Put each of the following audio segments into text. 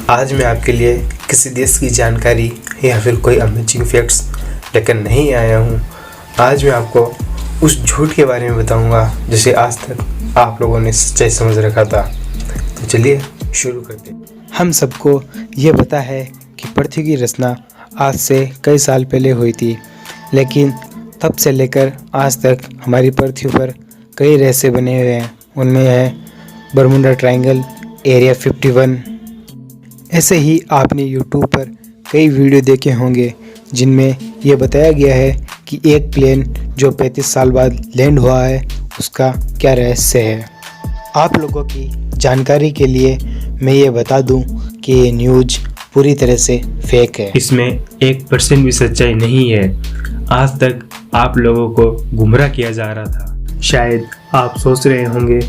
आज मैं आपके लिए किसी देश की जानकारी या फिर कोई अमेजिंग फैक्ट्स लेकर नहीं आया हूँ। आज मैं आपको उस झूठ के बारे में बताऊँगा जिसे आज तक आप लोगों ने सच्चाई समझ रखा था। तो चलिए शुरू करते हैं। हम सबको ये पता है कि पृथ्वी की रचना आज से कई साल पहले हुई थी, लेकिन तब से लेकर आज तक हमारी पृथ्वी पर कई रहस्य बने हुए हैं। उनमें है बरमुडा ट्रायंगल, एरिया 51। ऐसे ही आपने यूट्यूब पर कई वीडियो देखे होंगे जिनमें यह बताया गया है कि एक प्लेन जो 35 साल बाद लैंड हुआ है उसका क्या रहस्य है। आप लोगों की जानकारी के लिए मैं ये बता दूं कि ये न्यूज़ पूरी तरह से फेक है। इसमें 1% भी सच्चाई नहीं है। आज तक आप लोगों को गुमराह किया जा रहा था। शायद आप सोच रहे होंगे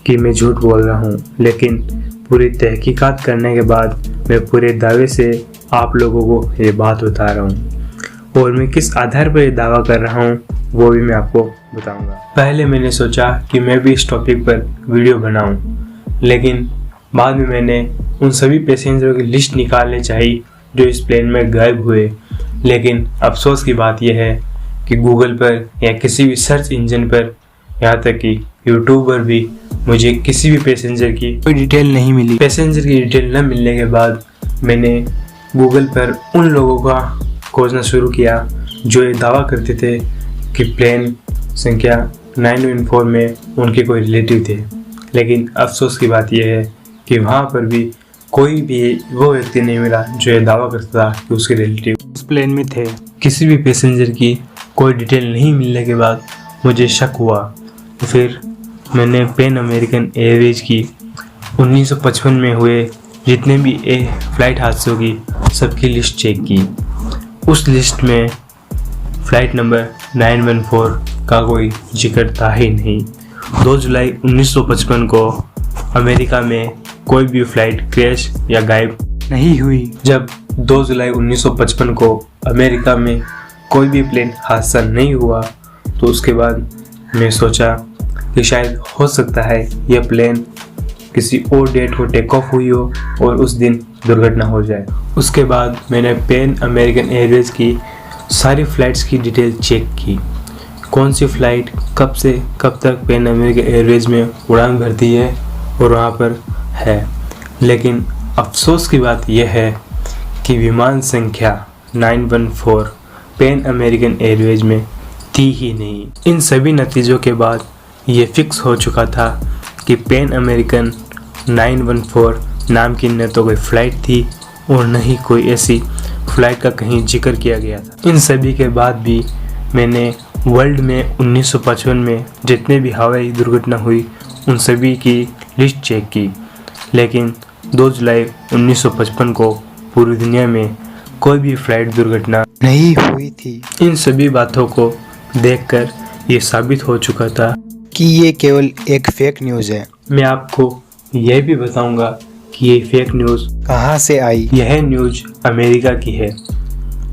कि मैं झूठ बोल रहा हूँ, लेकिन पूरी तहकीकात करने के बाद मैं पूरे दावे से आप लोगों को ये बात बता रहा हूँ। और मैं किस आधार पर ये दावा कर रहा हूँ वो भी मैं आपको बताऊँगा। पहले मैंने सोचा कि मैं भी इस टॉपिक पर वीडियो बनाऊँ, लेकिन बाद में मैंने उन सभी पैसेंजरों की लिस्ट निकालनी चाहिए जो इस प्लेन में गायब हुए। लेकिन अफसोस की बात यह है कि गूगल पर या किसी भी सर्च इंजन पर, यहाँ तक कि यूट्यूब पर भी मुझे किसी भी पैसेंजर की कोई डिटेल नहीं मिली। पैसेंजर की डिटेल न मिलने के बाद मैंने गूगल पर उन लोगों का खोजना शुरू किया जो ये दावा करते थे कि प्लेन संख्या 914 में उनके कोई रिलेटिव थे। लेकिन अफसोस की बात यह है कि वहाँ पर भी कोई भी वो व्यक्ति नहीं मिला जो ये दावा करता था कि उसके रिलेटिव उस प्लेन में थे। किसी भी पैसेंजर की कोई डिटेल नहीं मिलने के बाद मुझे शक हुआ। तो फिर मैंने पैन अमेरिकन एयरवेज की 1955 में हुए जितने भी फ्लाइट हादसों की सबकी लिस्ट चेक की। उस लिस्ट में फ़्लाइट नंबर 914 का कोई जिक्र था ही नहीं। 2 जुलाई 1955 को अमेरिका में कोई भी फ़्लाइट क्रैश या गायब नहीं हुई। जब 2 जुलाई 1955 को अमेरिका में कोई भी प्लेन हादसा नहीं हुआ तो उसके बाद मैं सोचा कि शायद हो सकता है यह प्लेन किसी और डेट को टेक ऑफ हुई हो और उस दिन दुर्घटना हो जाए। उसके बाद मैंने पैन अमेरिकन एयरवेज की सारी फ़्लाइट्स की डिटेल चेक की। कौन सी फ़्लाइट कब से कब तक पैन अमेरिकन एयरवेज में उड़ान भरती है और वहाँ पर है। लेकिन अफसोस की बात यह है कि विमान संख्या 914 पैन अमेरिकन एयरवेज में थी ही नहीं। इन सभी नतीजों के बाद ये फिक्स हो चुका था कि पैन अमेरिकन 914 नाम की न तो कोई फ़्लाइट थी और न ही कोई ऐसी फ़्लाइट का कहीं जिक्र किया गया था। इन सभी के बाद भी मैंने वर्ल्ड में 1955 में जितने भी हवाई दुर्घटना हुई उन सभी की लिस्ट चेक की, लेकिन 2 जुलाई 1955 को पूरी दुनिया में कोई भी फ़्लाइट दुर्घटना नहीं हुई थी। इन सभी बातों को देखकर ये साबित हो चुका था कि ये केवल एक फेक न्यूज़ है। मैं आपको यह भी बताऊंगा कि ये फेक न्यूज़ कहाँ से आई। यह न्यूज़ अमेरिका की है।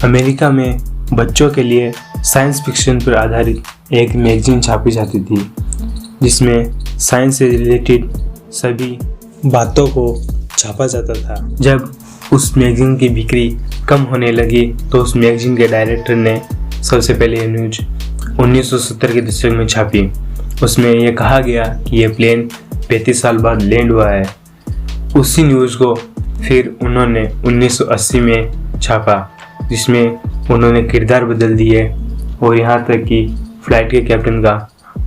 अमेरिका में बच्चों के लिए साइंस फिक्शन पर आधारित एक मैगजीन छापी जाती थी जिसमें साइंस से रिलेटेड सभी बातों को छापा जाता था। जब उस मैगजीन की बिक्री कम होने लगी तो उस मैगजीन के डायरेक्टर ने सबसे पहले ये न्यूज़ 1970 के दशक में छापी। उसमें यह कहा गया कि यह प्लेन 35 साल बाद लैंड हुआ है। उसी न्यूज़ को फिर उन्होंने 1980 में छापा जिसमें उन्होंने किरदार बदल दिए और यहाँ तक कि फ़्लाइट के कैप्टन का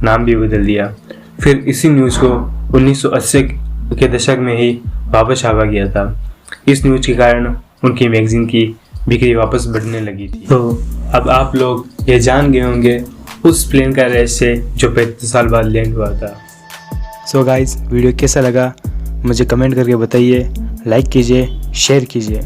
नाम भी बदल दिया। फिर इसी न्यूज़ को 1980 के दशक में ही वापस छापा गया था। इस न्यूज़ के कारण उनकी मैगजीन की बिक्री वापस बढ़ने लगी थी। तो अब आप लोग ये जान गए होंगे उस प्लेन का रहस्य जो 35 साल बाद लैंड हुआ था। सो गाइस, वीडियो कैसा लगा मुझे कमेंट करके बताइए, लाइक कीजिए, शेयर कीजिए।